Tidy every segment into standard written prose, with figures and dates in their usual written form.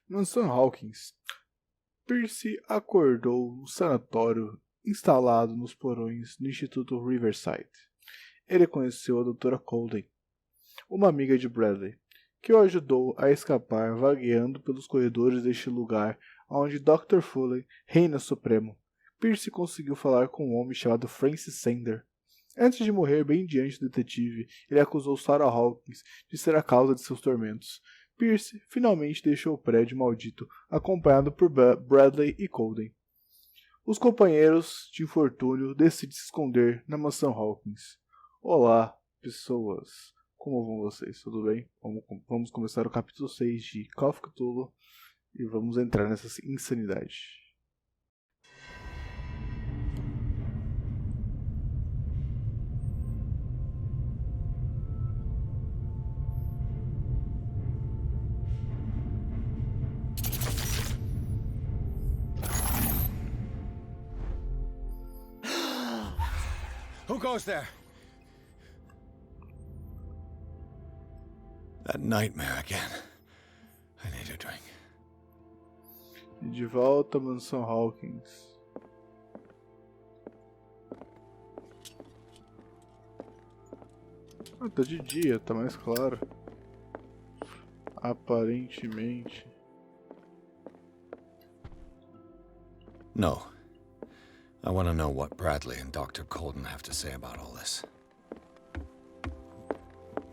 Mansão Hawkins. Percy acordou no sanatório instalado nos porões do Instituto Riverside. Ele conheceu a Dra. Colden, uma amiga de Bradley, que o ajudou a escapar vagueando pelos corredores deste lugar onde Dr. Fuller reina supremo. Percy conseguiu falar com um homem chamado Francis Sander. Antes de morrer bem diante do detetive, ele acusou Sarah Hawkins de ser a causa de seus tormentos. Percy finalmente deixou o prédio maldito, acompanhado por Bradley e Colden. Os companheiros de infortúnio decidem se esconder na mansão Hawkins. Olá, pessoas. Como vão vocês? Tudo bem? Vamos começar o capítulo 6 de Call of Cthulhu e vamos entrar nessa insanidade. Who goes there? That nightmare again. I need a drink. E de volta à mansão Hawkins. Tá de dia, tá mais claro. Aparentemente. No. I want to know what Bradley and Dr. Colden have to say about all this.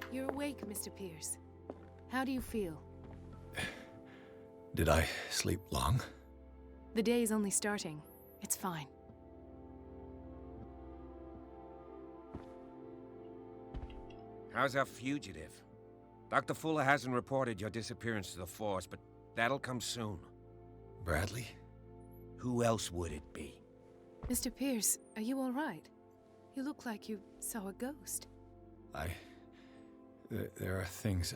You're awake, Mr. Pierce. How do you feel? Did I sleep long? The day is only starting. It's fine. How's our fugitive? Dr. Fuller hasn't reported your disappearance to the force, but that'll come soon. Bradley? Who else would it be? Mr. Pierce, are you all right? You look like you saw a ghost. There are things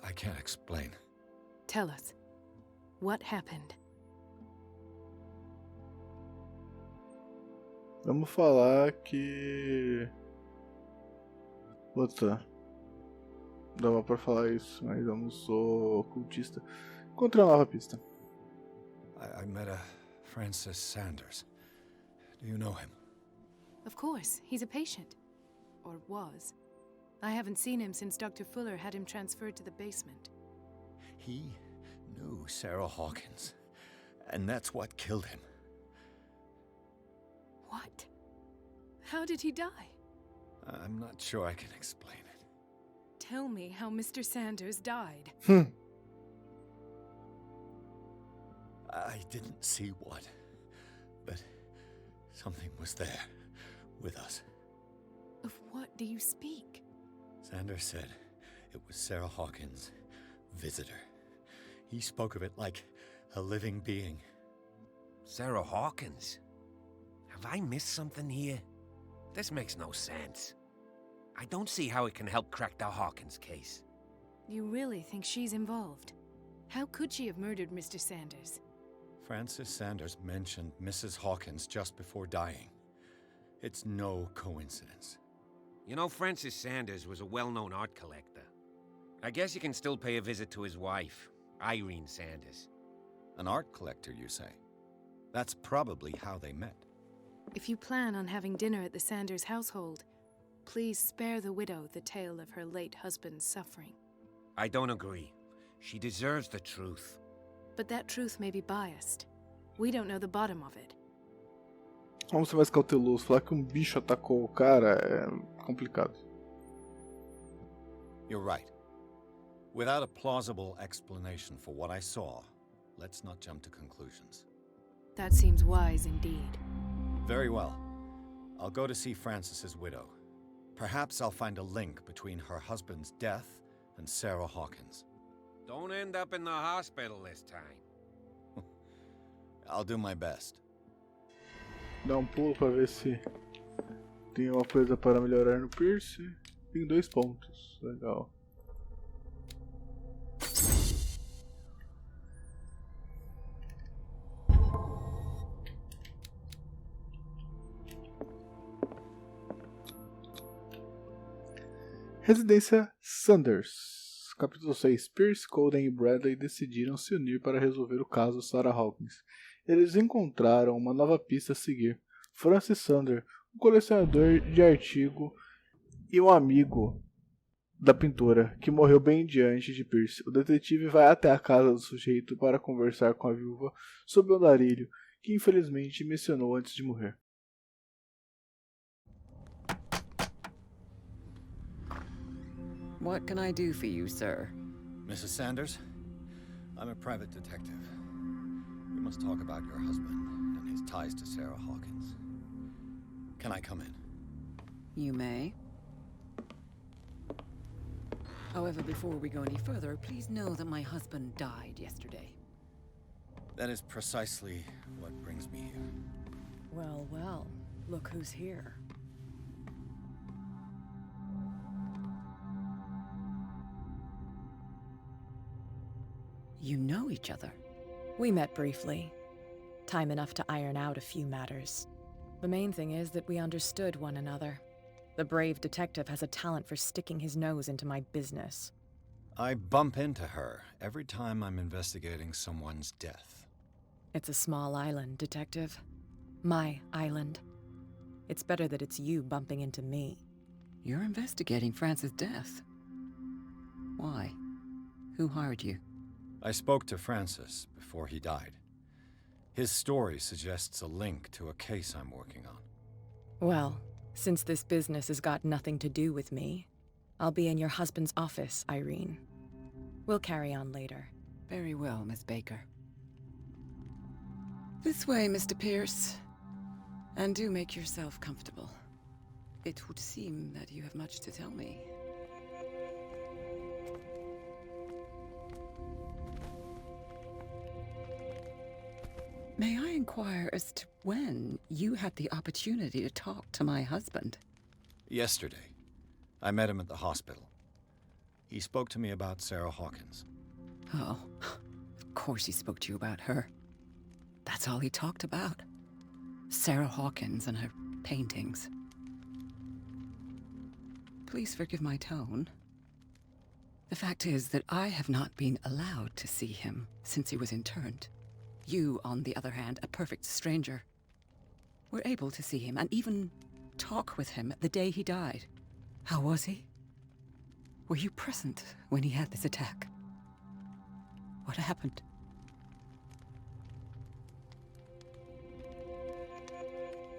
I can't explain. Tell us. What happened? Vamos falar que... Puta. Dava pra falar isso, mas eu não sou ocultista. Encontrei uma nova pista. I met a Francis Sanders. Do you know him? Of course, he's a patient. Or was. I haven't seen him since Dr. Fuller had him transferred to the basement. He knew Sarah Hawkins, and that's what killed him. What? How did he die? I'm not sure I can explain it. Tell me how Mr. Sanders died. I didn't see what, but something was there, with us. Of what do you speak? Sanders said it was Sarah Hawkins' visitor. He spoke of it like a living being. Sarah Hawkins? Have I missed something here? This makes no sense. I don't see how it can help crack the Hawkins case. You really think she's involved? How could she have murdered Mr. Sanders? Francis Sanders mentioned Mrs. Hawkins just before dying. It's no coincidence. You know, Francis Sanders was a well-known art collector. I guess you can still pay a visit to his wife, Irene Sanders. An art collector, you say? That's probably how they met. If you plan on having dinner at the Sanders household, please spare the widow the tale of her late husband's suffering. I don't agree. She deserves the truth. But that truth may be biased. We don't know the bottom of it. Vamos ser mais cauteloso. Falar que bicho atacou o cara é complicado. You're right. Without a plausible explanation for what I saw, let's not jump to conclusions. That seems wise indeed. Very well. I'll go to see Francis's widow. Perhaps I'll find a link between her husband's death and Sarah Hawkins. Don't end up in the hospital this time. I'll do my best. Dá pulo pra ver se tem uma coisa para melhorar no Pierce. Tem 2 pontos. Legal. Residência Sanders. Capítulo 6. Pierce, Colden e Bradley decidiram se unir para resolver o caso Sarah Hawkins. Eles encontraram uma nova pista a seguir. Francis Sander, um colecionador de artigo e um amigo da pintora, que morreu bem diante de Pierce. O detetive vai até a casa do sujeito para conversar com a viúva sobre o andarilho, que infelizmente mencionou antes de morrer. What can I do for you, sir? Mrs. Sanders, I'm a private detective. We must talk about your husband and his ties to Sarah Hawkins. Can I come in? You may. However, before we go any further, please know that my husband died yesterday. That is precisely what brings me here. Well, well, look who's here. You know each other. We met briefly. Time enough to iron out a few matters. The main thing is that we understood one another. The brave detective has a talent for sticking his nose into my business. I bump into her every time I'm investigating someone's death. It's a small island, Detective. My island. It's better that it's you bumping into me. You're investigating Francis' death. Why? Who hired you? I spoke to Francis before he died. His story suggests a link to a case I'm working on. Well, since this business has got nothing to do with me, I'll be in your husband's office, Irene. We'll carry on later. Very well, Miss Baker. This way, Mr. Pierce. And do make yourself comfortable. It would seem that you have much to tell me. May I inquire as to when you had the opportunity to talk to my husband? Yesterday, I met him at the hospital. He spoke to me about Sarah Hawkins. Oh, of course he spoke to you about her. That's all he talked about. Sarah Hawkins and her paintings. Please forgive my tone. The fact is that I have not been allowed to see him since he was interned. You, on the other hand, a perfect stranger, were able to see him and even talk with him the day he died. How was he? Were you present when he had this attack? What happened?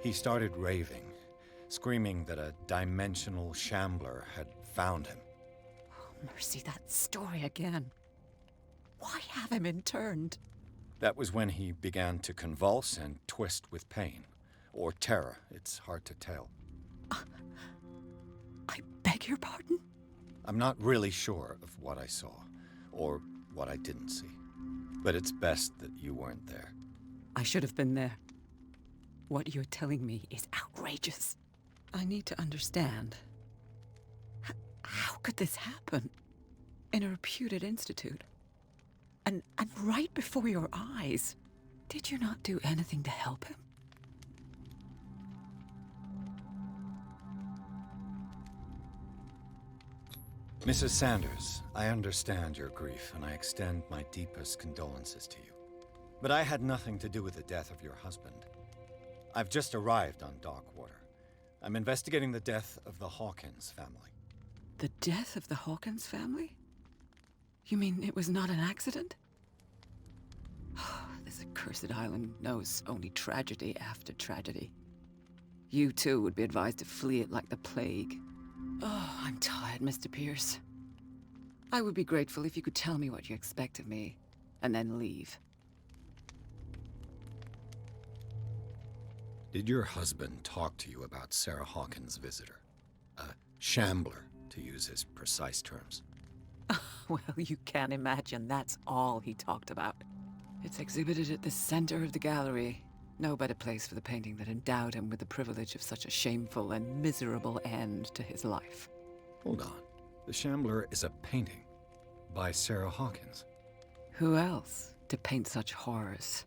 He started raving, screaming that a dimensional shambler had found him. Oh, mercy, that story again. Why have him interned? That was when he began to convulse and twist with pain. Or terror, it's hard to tell. I beg your pardon? I'm not really sure of what I saw, or what I didn't see. But it's best that you weren't there. I should have been there. What you're telling me is outrageous. I need to understand. How could this happen? In a reputed institute? And right before your eyes. Did you not do anything to help him? Mrs. Sanders, I understand your grief, and I extend my deepest condolences to you. But I had nothing to do with the death of your husband. I've just arrived on Darkwater. I'm investigating the death of the Hawkins family. The death of the Hawkins family? You mean it was not an accident? This accursed island knows only tragedy after tragedy. You too would be advised to flee it like the plague. Oh, I'm tired, Mr. Pierce. I would be grateful if you could tell me what you expect of me, and then leave. Did your husband talk to you about Sarah Hawkins' visitor? A shambler, to use his precise terms. Well, you can imagine that's all he talked about. It's exhibited at the center of the gallery. No better place for the painting that endowed him with the privilege of such a shameful and miserable end to his life. Hold on. The Shambler is a painting by Sarah Hawkins. Who else to paint such horrors?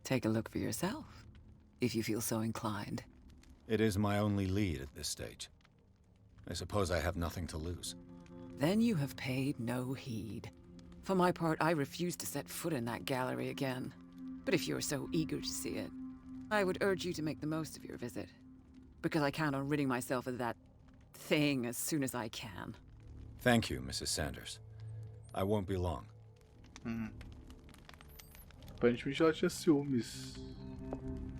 Take a look for yourself, if you feel so inclined. It is my only lead at this stage. I suppose I have nothing to lose. Then you have paid no heed. For my part, I refuse to set foot in that gallery again. But if you're so eager to see it, I would urge you to make the most of your visit. Because I count on ridding myself of that thing as soon as I can. Thank you, Mrs. Sanders. I won't be long. Aparentemente ela tinha ciúmes.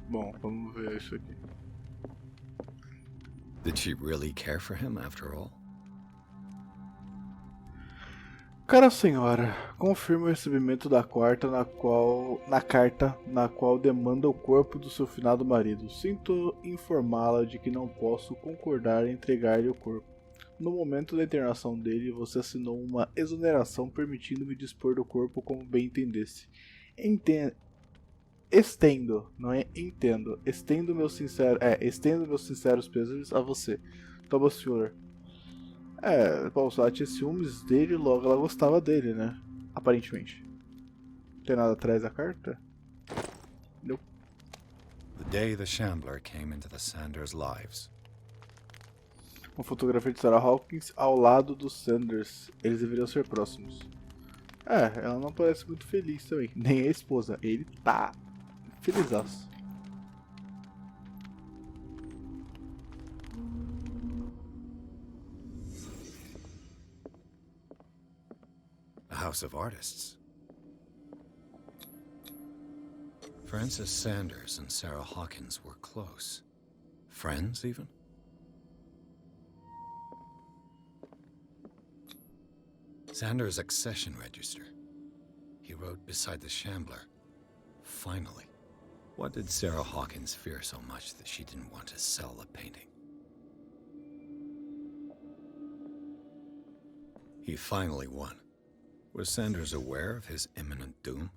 Bom, vamos ver isso aqui. Did she really care for him after all? Cara senhora, confirma o recebimento da carta na qual demanda o corpo do seu finado marido. Sinto informá-la de que não posso concordar em entregar-lhe o corpo. No momento da internação dele, você assinou uma exoneração permitindo-me dispor do corpo como bem entendesse. Estendo meus sinceros pêsames a você, Thomas Fuller. Paulo, ela tinha ciúmes dele, logo ela gostava dele, né? Aparentemente. Não tem nada atrás da carta? Não. The day the Shambler came into the Sanders' lives. Uma fotografia de Sarah Hawkins ao lado dos Sanders. Eles deveriam ser próximos. Ela não parece muito feliz também. Nem a esposa. Ele tá felizaço. A house of artists. Frances Sanders and Sarah Hawkins were close. Friends, even? Sanders' accession register. He wrote beside the Shambler, "Finally." What did Sarah Hawkins fear so much that she didn't want to sell the painting? He finally won. Was Sanders aware of his imminent doom?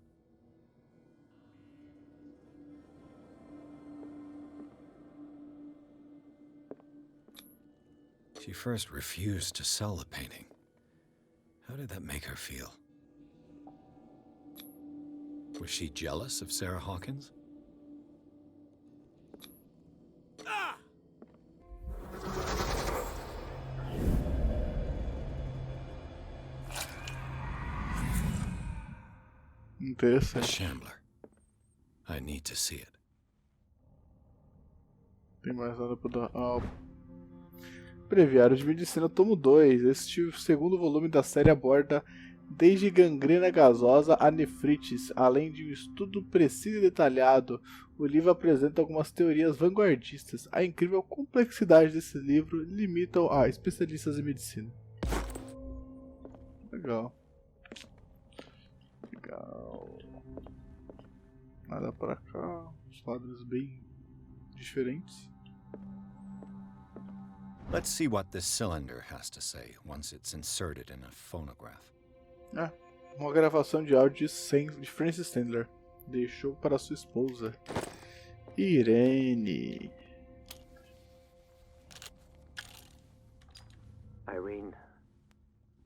She first refused to sell the painting. How did that make her feel? Was she jealous of Sarah Hawkins? The Interessante. Shambler. I need to see it. Tem mais nada pra dar. Breviário de Medicina, tomo 2. Este segundo volume da série aborda desde gangrena gasosa a nefrites, além de um estudo preciso e detalhado. O livro apresenta algumas teorias vanguardistas. A incrível complexidade desse livro limitam a especialistas em medicina. Legal. Nada pra cá. Os quadros bem diferentes. Let's see what this cylinder has to say once it's inserted in a phonograph. Uma gravação de áudio de Francis Sandler. Deixou para sua esposa, Irene. Irene,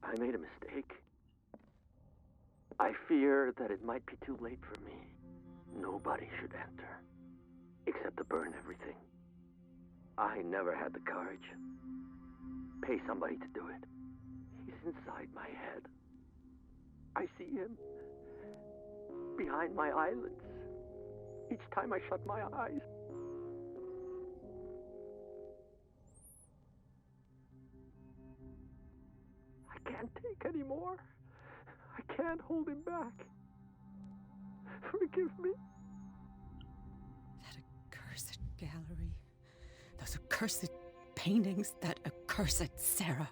I made a mistake. I fear that it might be too late for me. Nobody should enter, except to burn everything. I never had the courage. Pay somebody to do it. He's inside my head. I see him behind my eyelids each time I shut my eyes. I can't take any more. I can't hold him back. Forgive me. That accursed gallery. Those accursed paintings, that accursed Sarah.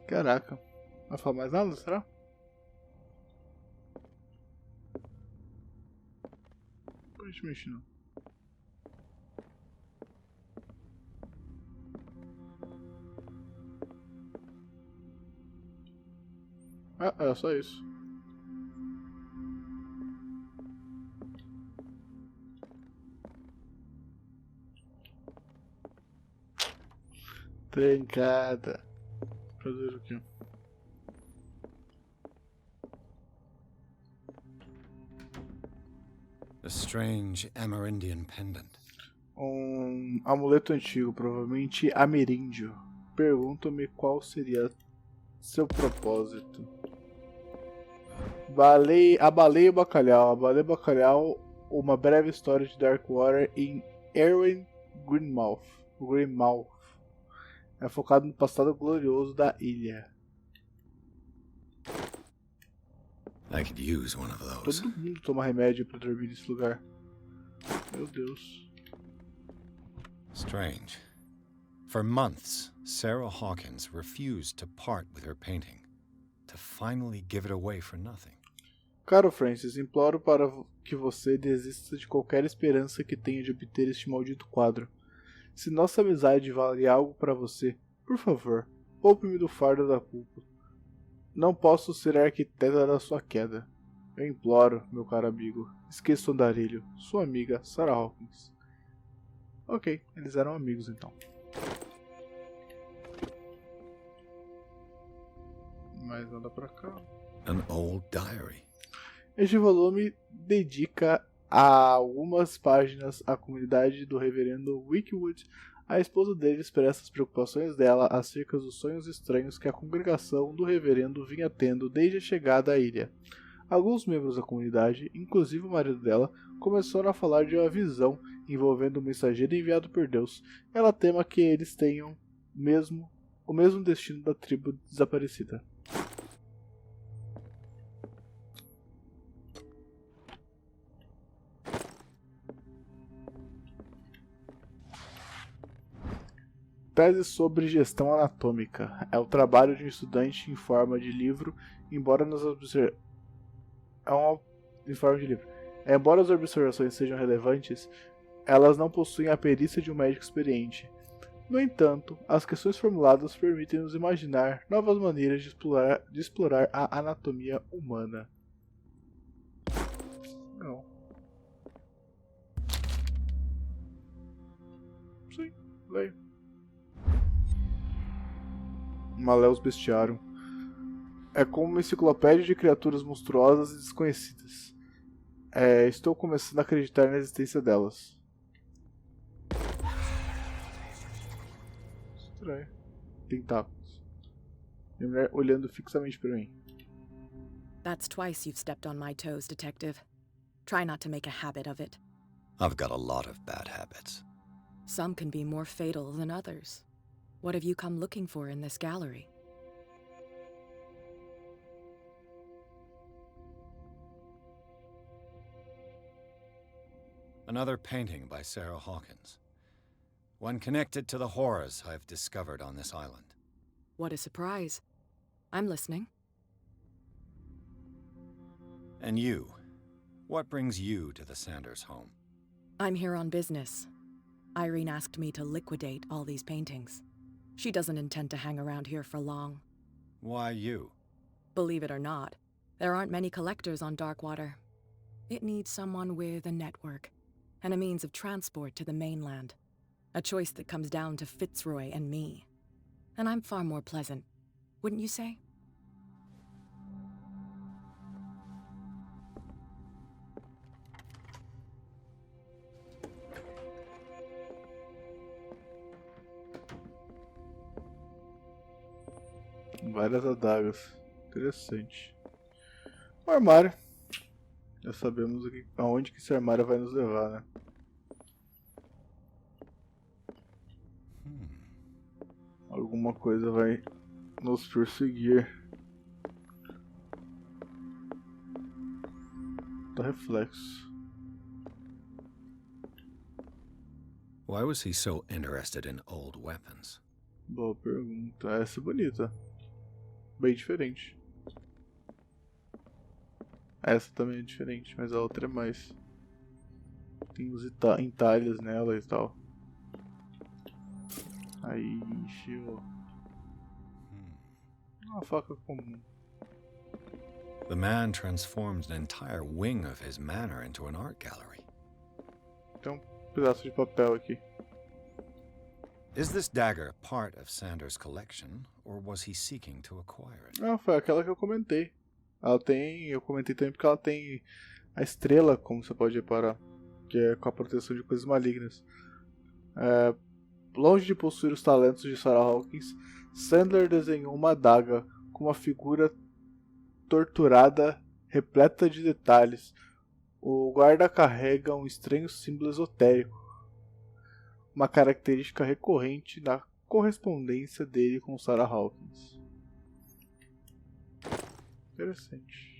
Caraca. Vai falar mais nada, será? Aparentemente não. É só isso. Trancada. Fazer o quê? A strange Amerindian pendant. Um amuleto antigo, provavelmente ameríndio. Pergunto-me qual seria seu propósito. A Baleia e o Bacalhau. A Baleia e o Bacalhau, uma breve história de Darkwater em Erwin Greenmouth. É focado no passado glorioso da ilha. I could use one of those. Todo mundo toma remédio pra dormir nesse lugar. Meu Deus. Strange. For months, Sarah Hawkins refused to part with her painting, to finally give it away for nothing. Caro Francis, imploro para que você desista de qualquer esperança que tenha de obter este maldito quadro. Se nossa amizade vale algo para você, por favor, poupe-me do fardo da culpa. Não posso ser a arquiteta da sua queda. Eu imploro, meu caro amigo. Esqueça o andarilho. Sua amiga, Sarah Hawkins. Ok, eles eram amigos então. Mais nada pra cá. An old diary. Este volume dedica a algumas páginas à comunidade do reverendo Wickwood. A esposa dele expressa as preocupações dela acerca dos sonhos estranhos que a congregação do reverendo vinha tendo desde a chegada à ilha. Alguns membros da comunidade, inclusive o marido dela, começaram a falar de uma visão envolvendo um mensageiro enviado por Deus. Ela tema que eles tenham o mesmo destino da tribo desaparecida. Tese sobre gestão anatômica. É o trabalho de um estudante em forma de livro, embora as observações sejam relevantes, elas não possuem a perícia de um médico experiente. No entanto, as questões formuladas permitem-nos imaginar novas maneiras de explorar a anatomia humana. Não. Sim, leio. Maleus Bestiário. É como uma enciclopédia de criaturas monstruosas e desconhecidas. Estou começando a acreditar na existência delas. Estranho. Tentáculos. Minha mulher olhando fixamente para mim. That's twice you've stepped on my toes, Detective. Try not to make a habit of it. I've got a lot of bad habits. Some can be more fatal than others. What have you come looking for in this gallery? Another painting by Sarah Hawkins. One connected to the horrors I've discovered on this island. What a surprise. I'm listening. And you? What brings you to the Sanders home? I'm here on business. Irene asked me to liquidate all these paintings. She doesn't intend to hang around here for long. Why you? Believe it or not, there aren't many collectors on Darkwater. It needs someone with a network and a means of transport to the mainland. A choice that comes down to Fitzroy and me. And I'm far more pleasant, wouldn't you say? Várias adagas. Interessante. Um armário. Já sabemos aonde que esse armário vai nos levar, né? Alguma coisa vai nos perseguir. Tá reflexo. Why was he so interested in old weapons? Boa pergunta. Essa é bonita. Bem diferente. Essa também é diferente, mas a outra é mais. Tem os entalhes nela e tal. Aí, encheu. Uma faca comum. The man transformed an entire wing of his manor into an art gallery. Tem pedaço de papel aqui. Is this dagger part of Sanders' collection, or was he seeking to acquire it? Ah, foi aquela que eu comentei. Ela tem. Eu comentei também porque ela tem a estrela, como você pode reparar. Que é com a proteção de coisas malignas. Longe de possuir os talentos de Sarah Hawkins, Sandler desenhou uma adaga com uma figura torturada, repleta de detalhes. O guarda carrega um estranho símbolo esotérico, uma característica recorrente na correspondência dele com Sarah Hawkins. Interessante.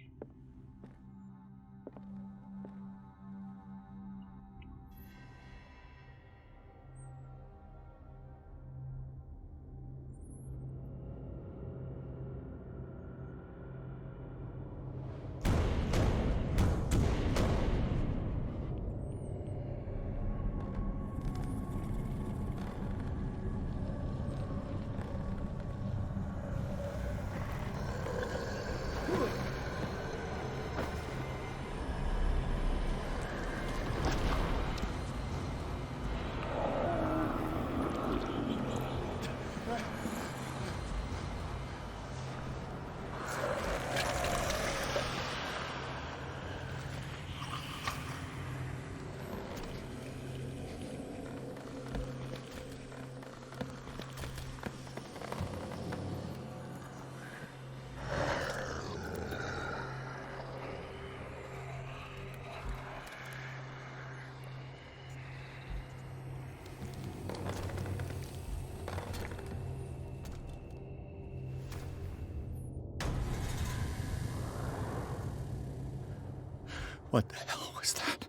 What the hell was that?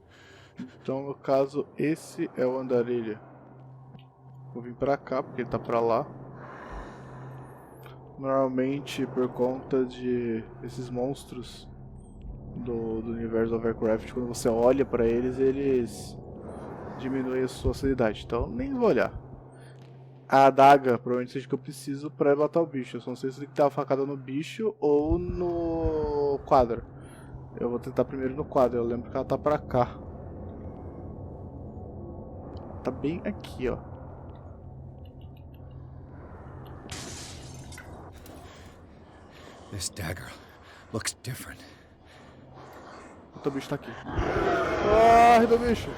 Então, no caso, esse é o andarilha. Vou vir pra cá, porque ele tá pra lá. Normalmente, por conta de esses monstros do universo of Warcraft, quando você olha pra eles, eles diminuem a sua sanidade. Então, nem vou olhar. A adaga provavelmente seja o que eu preciso pra matar o bicho. Eu só não sei se tem que dar uma facada no bicho ou no quadro. Eu vou tentar primeiro no quadro. Eu lembro que ela tá pra cá. Tá bem aqui, ó. This dagger looks different. O bicho tá aqui. Ah, do bicho!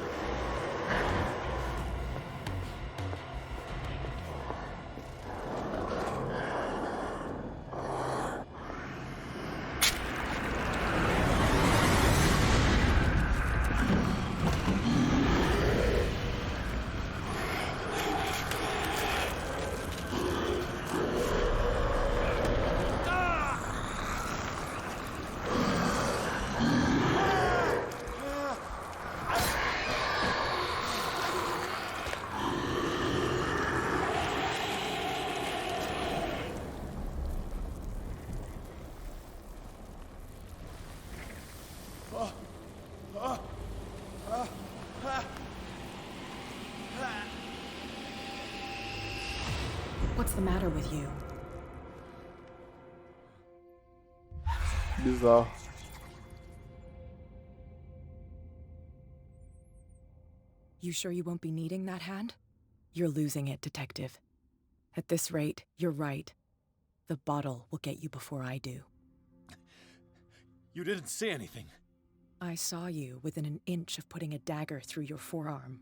What's the matter with you? Bizarro. You sure you won't be needing that hand? You're losing it, Detective. At this rate, you're right. The bottle will get you before I do. You didn't see anything. I saw you within an inch of putting a dagger through your forearm.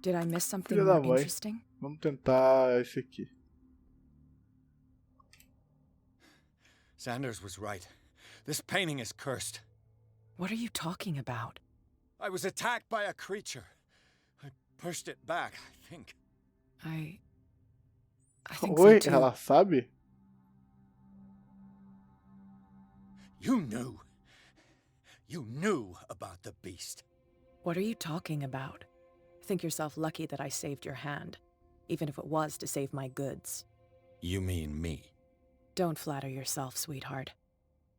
Did I miss something Filha da more mãe. interesting? Vamos tentar esse aqui. Sanders was right. This painting is cursed. What are you talking about? I was attacked by a creature. I pushed it back, I think. I think Oi, so too. ela sabe? You knew. You knew about the beast. What are you talking about? Think yourself lucky that I saved your hand, even if it was to save my goods. You mean me? Don't flatter yourself, sweetheart.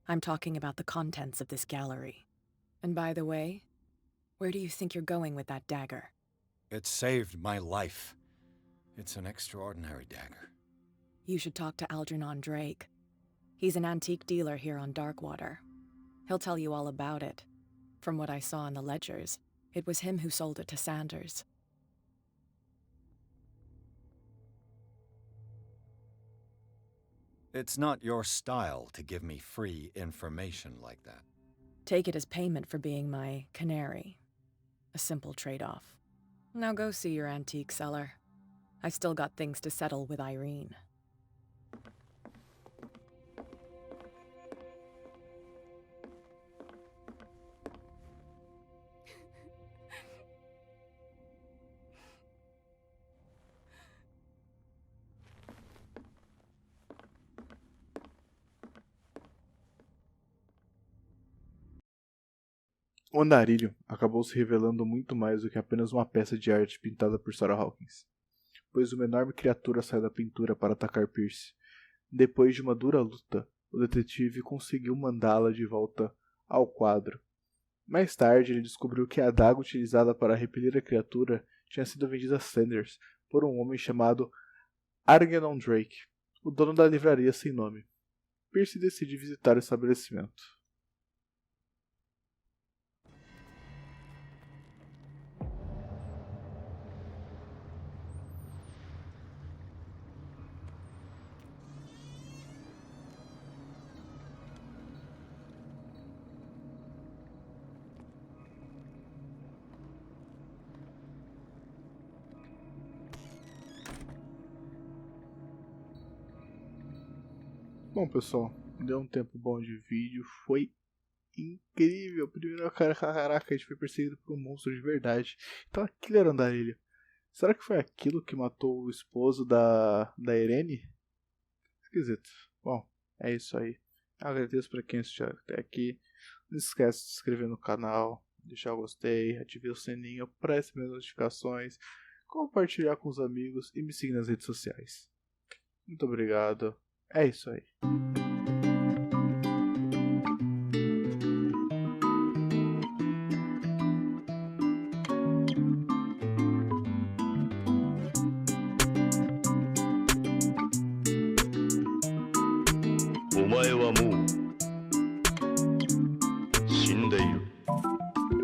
I'm talking about the contents of this gallery. And by the way, where do you think you're going with that dagger? It saved my life. It's an extraordinary dagger. You should talk to Algernon Drake. He's an antique dealer here on Darkwater. He'll tell you all about it. From what I saw in the ledgers, it was him who sold it to Sanders. It's not your style to give me free information like that. Take it as payment for being my canary. A simple trade-off. Now go see your antique seller. I still got things to settle with Irene. O andarilho acabou se revelando muito mais do que apenas uma peça de arte pintada por Sarah Hawkins, pois uma enorme criatura saiu da pintura para atacar Pierce. Depois de uma dura luta, o detetive conseguiu mandá-la de volta ao quadro. Mais tarde, ele descobriu que a adaga utilizada para repelir a criatura tinha sido vendida a Sanders por um homem chamado Algernon Drake, o dono da livraria sem nome. Pierce decide visitar o estabelecimento. Bom, pessoal, deu um tempo bom de vídeo, foi incrível. Primeiro, caraca, a gente foi perseguido por um monstro de verdade. Então aquilo era andarilho. Será que foi aquilo que matou o esposo da Irene? Esquisito. Bom, é isso aí. Eu agradeço para quem assistiu até aqui. Não esquece de se inscrever no canal, deixar o gostei, ativar o sininho para receber notificações, compartilhar com os amigos e me seguir nas redes sociais. Muito obrigado. É isso aí.